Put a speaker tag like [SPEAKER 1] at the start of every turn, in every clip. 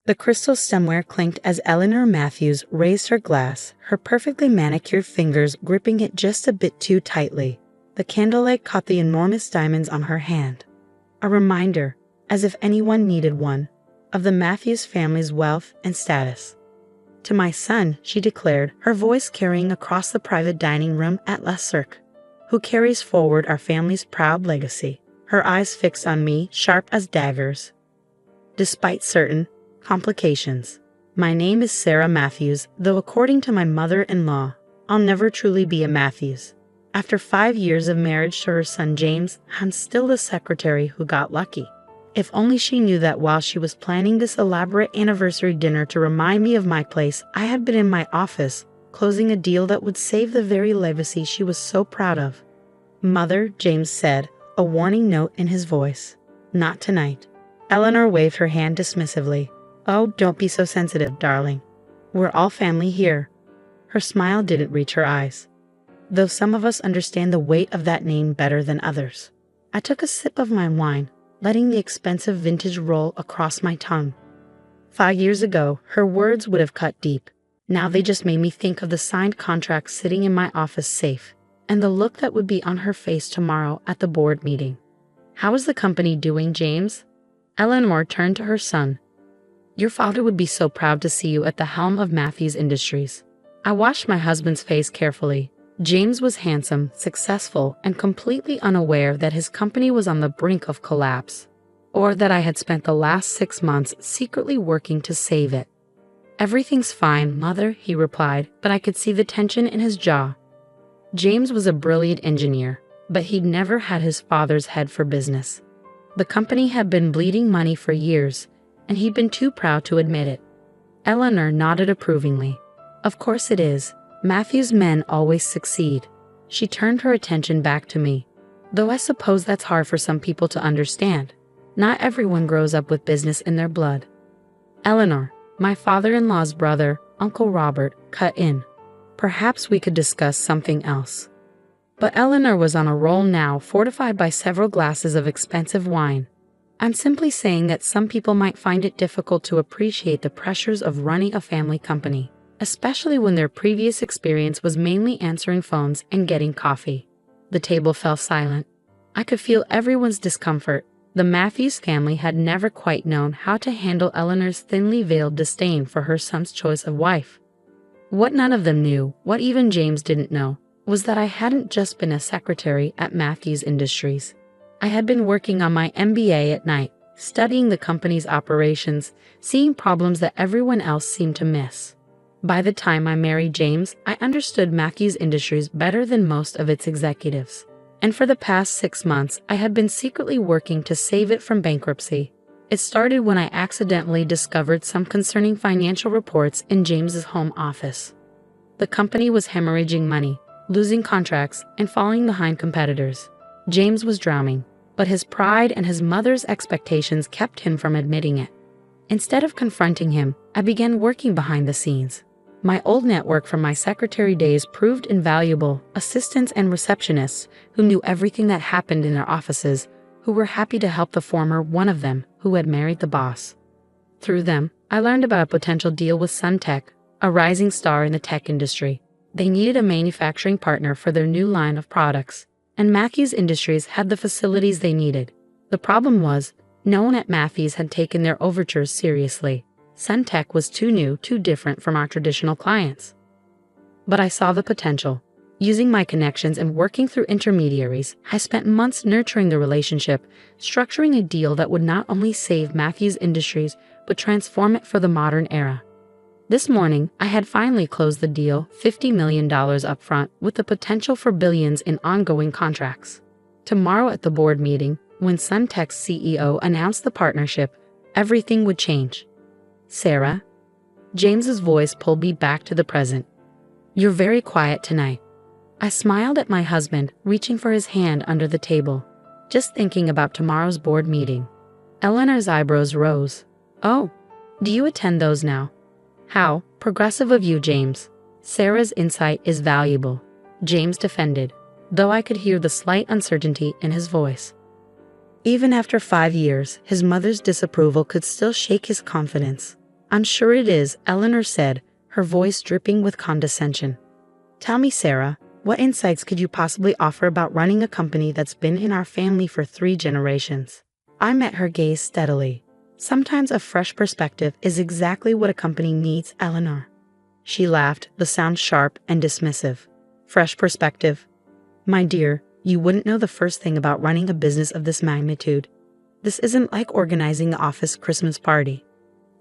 [SPEAKER 1] The crystal stemware clinked as Eleanor Matthews raised her glass, her perfectly manicured fingers gripping it just a bit too tightly. The candlelight caught the enormous diamonds on her hand. A reminder, as if anyone needed one, of the Matthews family's wealth and status. "To my son," she declared, her voice carrying across the private dining room at La Cirque, "who carries forward our family's proud legacy," her eyes fixed on me, sharp as daggers. "Despite certain complications, my name is Sarah Matthews, though according to my mother-in-law, I'll never truly be a Matthews. After 5 years of marriage to her son James, I'm still the secretary who got lucky." If only she knew that while she was planning this elaborate anniversary dinner to remind me of my place, I had been in my office, closing a deal that would save the very legacy she was so proud of. "Mother," James said, a warning note in his voice. "Not tonight." Eleanor waved her hand dismissively. "Oh, don't be so sensitive, darling. We're all family here." Her smile didn't reach her eyes, though some of us understand the weight of that name better than others. I took a sip of my wine, letting the expensive vintage roll across my tongue. 5 years ago, her words would have cut deep. Now they just made me think of the signed contract sitting in my office safe, and the look that would be on her face tomorrow at the board meeting. "How is the company doing, James?" Eleanor turned to her son. "Your father would be so proud to see you at the helm of Matthews Industries." I watched my husband's face carefully. James was handsome, successful, and completely unaware that his company was on the brink of collapse, or that I had spent the last 6 months secretly working to save it. "Everything's fine, Mother," he replied, but I could see the tension in his jaw. James was a brilliant engineer, but he'd never had his father's head for business. The company had been bleeding money for years, and he'd been too proud to admit it. Eleanor nodded approvingly. "Of course it is. Matthews men always succeed." She turned her attention back to me. "Though I suppose that's hard for some people to understand. Not everyone grows up with business in their blood." Eleanor, my father-in-law's brother, Uncle Robert, cut in. "Perhaps we could discuss something else." But Eleanor was on a roll now, fortified by several glasses of expensive wine. "I'm simply saying that some people might find it difficult to appreciate the pressures of running a family company, especially when their previous experience was mainly answering phones and getting coffee." The table fell silent. I could feel everyone's discomfort. The Matthews family had never quite known how to handle Eleanor's thinly veiled disdain for her son's choice of wife. What none of them knew, what even James didn't know, was that I hadn't just been a secretary at Matthews Industries. I had been working on my MBA at night, studying the company's operations, seeing problems that everyone else seemed to miss. By the time I married James, I understood Matthews Industries better than most of its executives. And for the past 6 months, I had been secretly working to save it from bankruptcy. It started when I accidentally discovered some concerning financial reports in James's home office. The company was hemorrhaging money, losing contracts, and falling behind competitors. James was drowning, but his pride and his mother's expectations kept him from admitting it. Instead of confronting him, I began working behind the scenes. My old network from my secretary days proved invaluable: assistants and receptionists who knew everything that happened in their offices, who were happy to help the former one of them who had married the boss. Through them, I learned about a potential deal with Suntech, a rising star in the tech industry. They needed a manufacturing partner for their new line of products, and Matthews Industries had the facilities they needed. The problem was, no one at Matthews had taken their overtures seriously. Suntech was too new, too different from our traditional clients. But I saw the potential. Using my connections and working through intermediaries, I spent months nurturing the relationship, structuring a deal that would not only save Matthews Industries, but transform it for the modern era. This morning, I had finally closed the deal, $50 million upfront, with the potential for billions in ongoing contracts. Tomorrow at the board meeting, when Suntech's CEO announced the partnership, everything would change. "Sarah?" James's voice pulled me back to the present. "You're very quiet tonight." I smiled at my husband, reaching for his hand under the table. "Just thinking about tomorrow's board meeting." Eleanor's eyebrows rose. "Oh, do you attend those now?" "How progressive of you, James." "Sarah's insight is valuable," James defended, though I could hear the slight uncertainty in his voice. Even after 5 years, his mother's disapproval could still shake his confidence. I'm sure it is, Eleanor said, her voice dripping with condescension. Tell me, Sarah, what insights could you possibly offer about running a company that's been in our family for 3 generations? I met her gaze steadily. Sometimes a fresh perspective is exactly what a company needs, Eleanor. She laughed, the sound sharp and dismissive. Fresh perspective? My dear, you wouldn't know the first thing about running a business of this magnitude. This isn't like organizing the office Christmas party.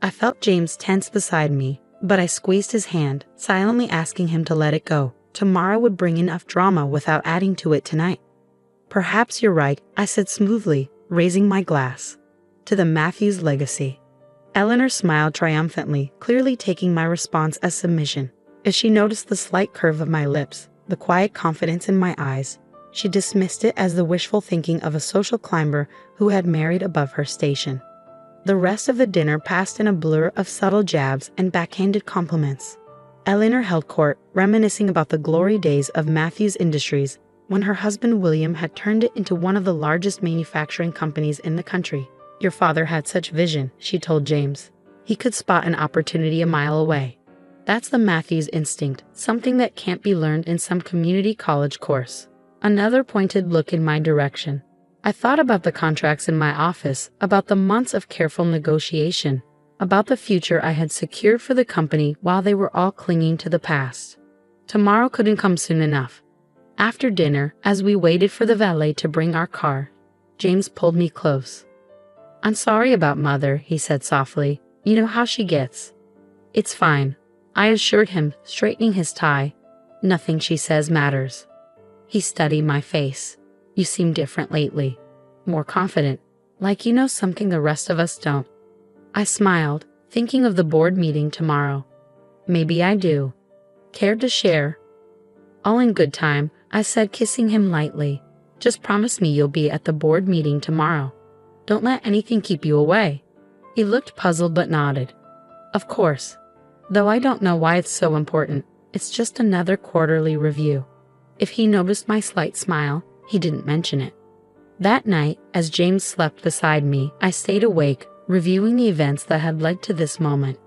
[SPEAKER 1] I felt James tense beside me, but I squeezed his hand, silently asking him to let it go. Tomorrow would bring enough drama without adding to it tonight. Perhaps you're right, I said smoothly, raising my glass. To the Matthews legacy. Eleanor smiled triumphantly, clearly taking my response as submission. As she noticed the slight curve of my lips, the quiet confidence in my eyes, she dismissed it as the wishful thinking of a social climber who had married above her station. The rest of the dinner passed in a blur of subtle jabs and backhanded compliments. Eleanor held court, reminiscing about the glory days of Matthews Industries, when her husband William had turned it into one of the largest manufacturing companies in the country. Your father had such vision, she told James. He could spot an opportunity a mile away. That's the Matthews instinct, something that can't be learned in some community college course. Another pointed look in my direction. I thought about the contracts in my office, about the months of careful negotiation, about the future I had secured for the company while they were all clinging to the past. Tomorrow couldn't come soon enough. After dinner, as we waited for the valet to bring our car, James pulled me close. I'm sorry about Mother, he said softly. You know how she gets. It's fine, I assured him, straightening his tie. Nothing she says matters. He studied my face. You seem different lately. More confident, like you know something the rest of us don't. I smiled, thinking of the board meeting tomorrow. Maybe I do. Care to share? All in good time, I said, kissing him lightly. Just promise me you'll be at the board meeting tomorrow. Don't let anything keep you away. He looked puzzled but nodded. Of course. Though I don't know why it's so important. It's just another quarterly review. If he noticed my slight smile, he didn't mention it. That night, as James slept beside me, I stayed awake, reviewing the events that had led to this moment.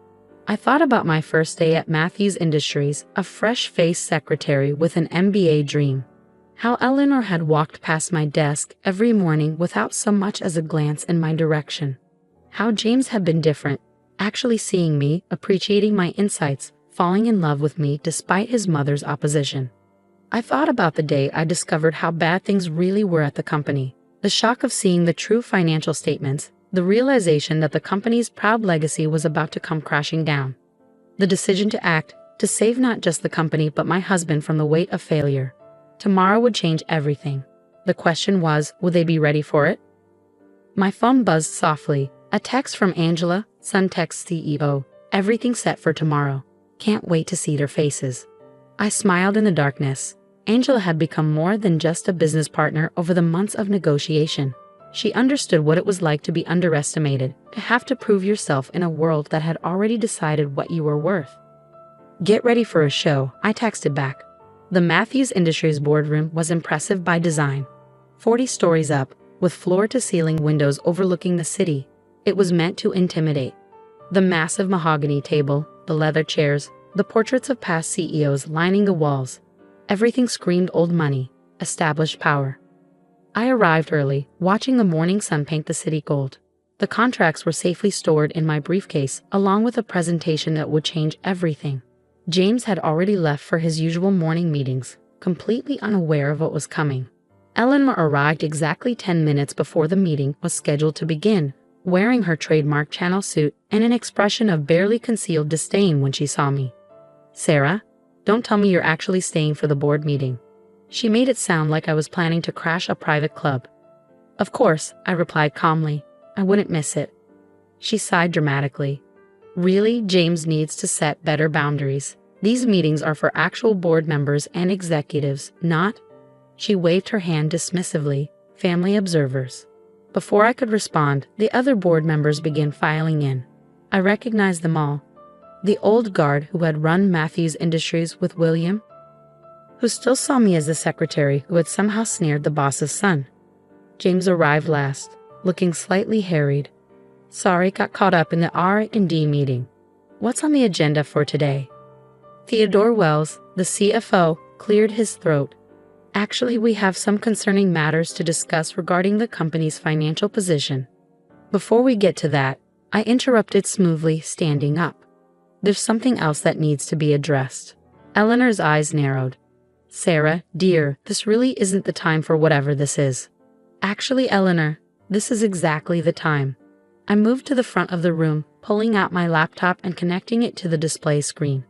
[SPEAKER 1] I thought about my first day at Matthews Industries, a fresh-faced secretary with an MBA dream. How Eleanor had walked past my desk every morning without so much as a glance in my direction. How James had been different, actually seeing me, appreciating my insights, falling in love with me despite his mother's opposition. I thought about the day I discovered how bad things really were at the company, the shock of seeing the true financial statements, the realization that the company's proud legacy was about to come crashing down. The decision to act, to save not just the company but my husband from the weight of failure. Tomorrow would change everything. The question was, would they be ready for it? My phone buzzed softly. A text from Angela, Suntex CEO. Everything set for tomorrow. Can't wait to see their faces. I smiled in the darkness. Angela had become more than just a business partner over the months of negotiation. She understood what it was like to be underestimated, to have to prove yourself in a world that had already decided what you were worth. Get ready for a show, I texted back. The Matthews Industries boardroom was impressive by design. 40 stories up, with floor-to-ceiling windows overlooking the city. It was meant to intimidate. The massive mahogany table, the leather chairs, the portraits of past CEOs lining the walls. Everything screamed old money, established power. I arrived early, watching the morning sun paint the city gold. The contracts were safely stored in my briefcase, along with a presentation that would change everything. James had already left for his usual morning meetings, completely unaware of what was coming. Eleanor arrived exactly 10 minutes before the meeting was scheduled to begin, wearing her trademark Channel suit and an expression of barely concealed disdain when she saw me. Sarah, don't tell me you're actually staying for the board meeting. She made it sound like I was planning to crash a private club. Of course, I replied calmly. I wouldn't miss it. She sighed dramatically. Really, James needs to set better boundaries. These meetings are for actual board members and executives, not— She waved her hand dismissively, family observers. Before I could respond, the other board members began filing in. I recognized them all. The old guard who had run Matthews Industries with William, who still saw me as the secretary who had somehow snared the boss's son. James arrived last, looking slightly harried. Sorry, got caught up in the R&D meeting. What's on the agenda for today? Theodore Wells, the CFO, cleared his throat. Actually, we have some concerning matters to discuss regarding the company's financial position. Before we get to that, I interrupted smoothly, standing up. There's something else that needs to be addressed. Eleanor's eyes narrowed. Sarah, dear, this really isn't the time for whatever this is. Actually, Eleanor, this is exactly the time. I moved to the front of the room, pulling out my laptop and connecting it to the display screen.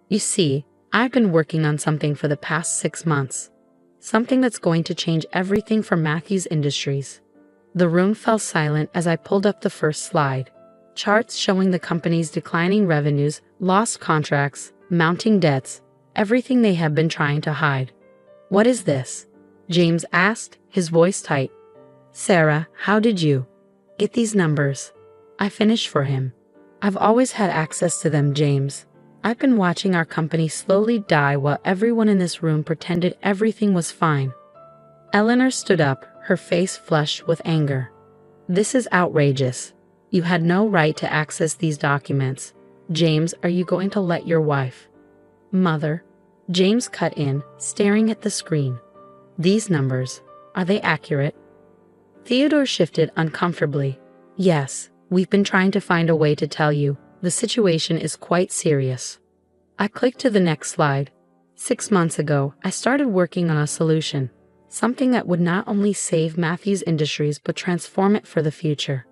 [SPEAKER 1] You see, I've been working on something for the past 6 months. Something that's going to change everything for Matthews Industries. The room fell silent as I pulled up the first slide. Charts showing the company's declining revenues, lost contracts, mounting debts, everything they have been trying to hide. What is this? James asked, his voice tight. Sarah, how did you get these numbers? I finished for him. I've always had access to them, James. I've been watching our company slowly die while everyone in this room pretended everything was fine. Eleanor stood up, her face flushed with anger. This is outrageous. You had no right to access these documents. James, are you going to let your wife? Mother. James cut in, staring at the screen. These numbers, are they accurate? Theodore shifted uncomfortably. Yes, we've been trying to find a way to tell you. The situation is quite serious. I clicked to the next slide. 6 months ago, I started working on a solution. Something that would not only save Matthews Industries but transform it for the future.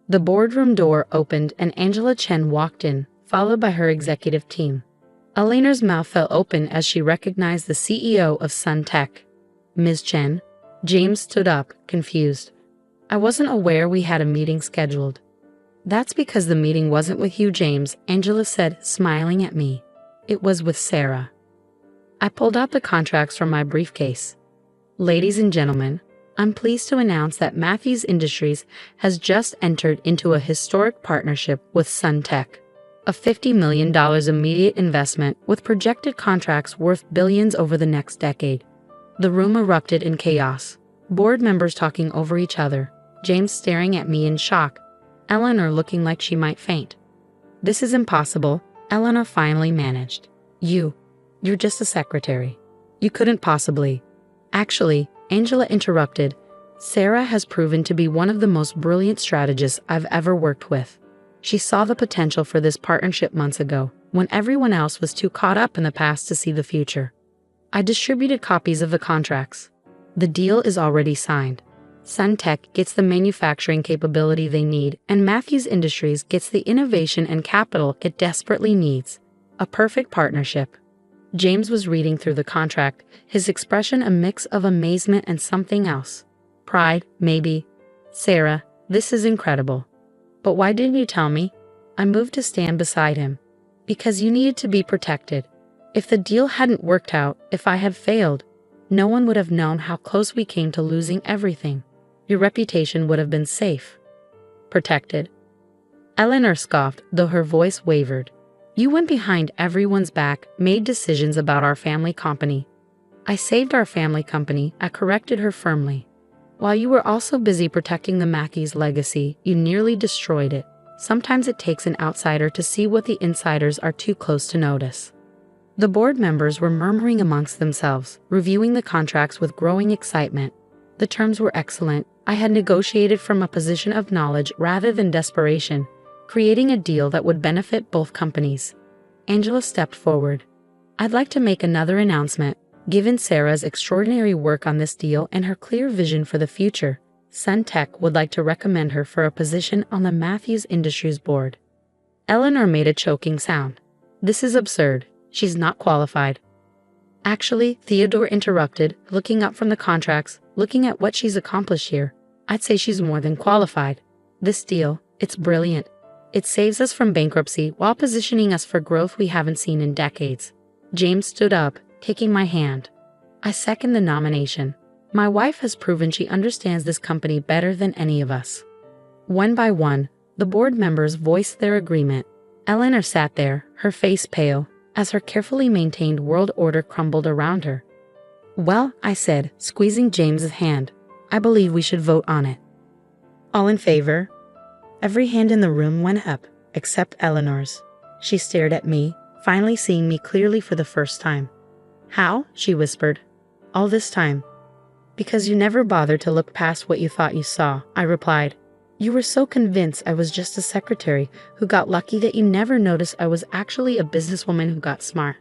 [SPEAKER 1] The boardroom door opened and Angela Chen walked in, followed by her executive team. Eleanor's mouth fell open as she recognized the CEO of Suntech. Ms. Chen? James stood up, confused. I wasn't aware we had a meeting scheduled. That's because the meeting wasn't with you, James, Angela said, smiling at me. It was with Sarah. I pulled out the contracts from my briefcase. Ladies and gentlemen, I'm pleased to announce that Matthews Industries has just entered into a historic partnership with Suntech. A $50 million immediate investment with projected contracts worth billions over the next decade. The room erupted in chaos. Board members talking over each other, James staring at me in shock, Eleanor looking like she might faint. This is impossible, Eleanor finally managed. You're just a secretary. You couldn't possibly. Actually, Angela interrupted. Sarah has proven to be one of the most brilliant strategists I've ever worked with. She saw the potential for this partnership months ago, when everyone else was too caught up in the past to see the future. I distributed copies of the contracts. The deal is already signed. Suntech gets the manufacturing capability they need, and Matthews Industries gets the innovation and capital it desperately needs. A perfect partnership. James was reading through the contract, his expression a mix of amazement and something else. Pride, maybe. Sarah, this is incredible. But why didn't you tell me? I moved to stand beside him. Because you needed to be protected. If the deal hadn't worked out, if I had failed, no one would have known how close we came to losing everything. Your reputation would have been safe. Protected. Eleanor scoffed, though her voice wavered. You went behind everyone's back, made decisions about our family company. I saved our family company, I corrected her firmly. While you were also busy protecting the Matthews legacy, you nearly destroyed it. Sometimes it takes an outsider to see what the insiders are too close to notice. The board members were murmuring amongst themselves, reviewing the contracts with growing excitement. The terms were excellent. I had negotiated from a position of knowledge rather than desperation, creating a deal that would benefit both companies. Angela stepped forward. I'd like to make another announcement. Given Sarah's extraordinary work on this deal and her clear vision for the future, Suntech would like to recommend her for a position on the Matthews Industries board. Eleanor made a choking sound. This is absurd. She's not qualified. Actually, Theodore interrupted, looking up from the contracts, looking at what she's accomplished here. I'd say she's more than qualified. This deal, it's brilliant. It saves us from bankruptcy while positioning us for growth we haven't seen in decades. James stood up, taking my hand. I second the nomination. My wife has proven she understands this company better than any of us. One by one, the board members voiced their agreement. Eleanor sat there, her face pale, as her carefully maintained world order crumbled around her. Well, I said, squeezing James's hand, I believe we should vote on it. All in favor? Every hand in the room went up, except Eleanor's. She stared at me, finally seeing me clearly for the first time. How? She whispered. All this time. Because you never bothered to look past what you thought you saw, I replied. You were so convinced I was just a secretary who got lucky that you never noticed I was actually a businesswoman who got smart.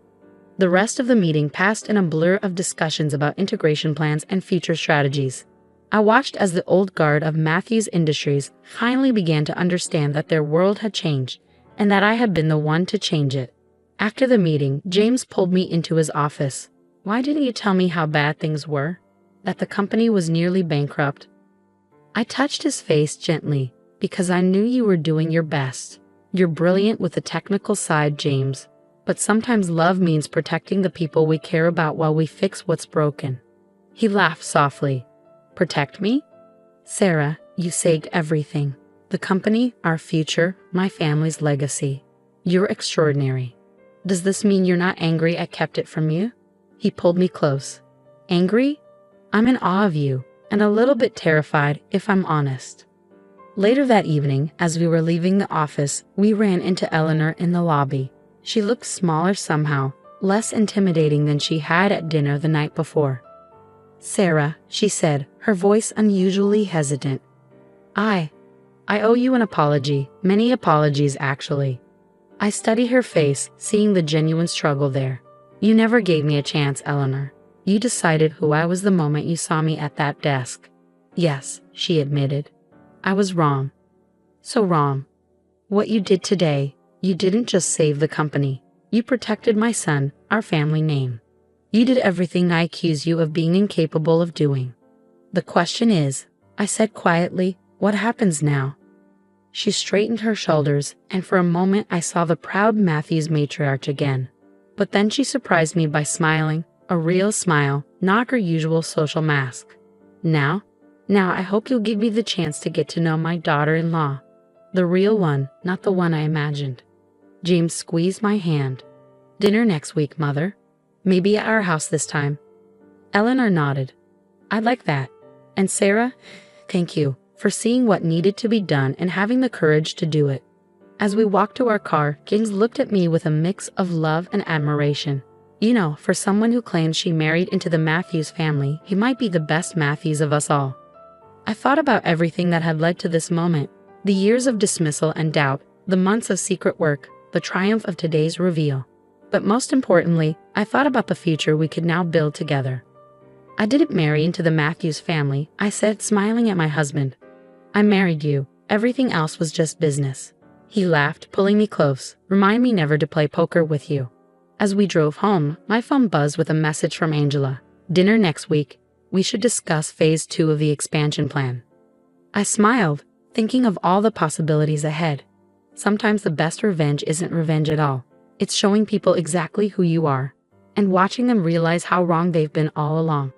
[SPEAKER 1] The rest of the meeting passed in a blur of discussions about integration plans and future strategies. I watched as the old guard of Matthews Industries finally began to understand that their world had changed, and that I had been the one to change it. After the meeting, James pulled me into his office. Why didn't you tell me how bad things were? That the company was nearly bankrupt? I touched his face gently, because I knew you were doing your best. You're brilliant with the technical side, James. But sometimes love means protecting the people we care about while we fix what's broken. He laughed softly. Protect me? Sarah, you saved everything. The company, our future, my family's legacy. You're extraordinary. Does this mean you're not angry I kept it from you? He pulled me close. Angry? I'm in awe of you, and a little bit terrified, if I'm honest. Later that evening, as we were leaving the office, we ran into Eleanor in the lobby. She looked smaller somehow, less intimidating than she had at dinner the night before. Sarah, she said, her voice unusually hesitant. I owe you an apology, many apologies actually. I studied her face, seeing the genuine struggle there. You never gave me a chance, Eleanor. You decided who I was the moment you saw me at that desk. Yes, she admitted. I was wrong. So wrong. What you did today, you didn't just save the company. You protected my son, our family name. You did everything I accuse you of being incapable of doing. The question is, I said quietly, what happens now? She straightened her shoulders, and for a moment I saw the proud Matthews matriarch again. But then she surprised me by smiling, a real smile, not her usual social mask. Now I hope you'll give me the chance to get to know my daughter-in-law. The real one, not the one I imagined. James squeezed my hand. Dinner next week, Mother. Maybe at our house this time. Eleanor nodded. I'd like that. And Sarah, thank you for seeing what needed to be done and having the courage to do it. As we walked to our car, James looked at me with a mix of love and admiration. You know, for someone who claims she married into the Matthews family, he might be the best Matthews of us all. I thought about everything that had led to this moment, the years of dismissal and doubt, the months of secret work, the triumph of today's reveal. But most importantly, I thought about the future we could now build together. I didn't marry into the Matthews family, I said, smiling at my husband. I married you. Everything else was just business. He laughed, pulling me close. Remind me never to play poker with you. As we drove home, my phone buzzed with a message from Angela. Dinner next week. We should discuss phase 2 of the expansion plan. I smiled, thinking of all the possibilities ahead. Sometimes the best revenge isn't revenge at all. It's showing people exactly who you are, and watching them realize how wrong they've been all along.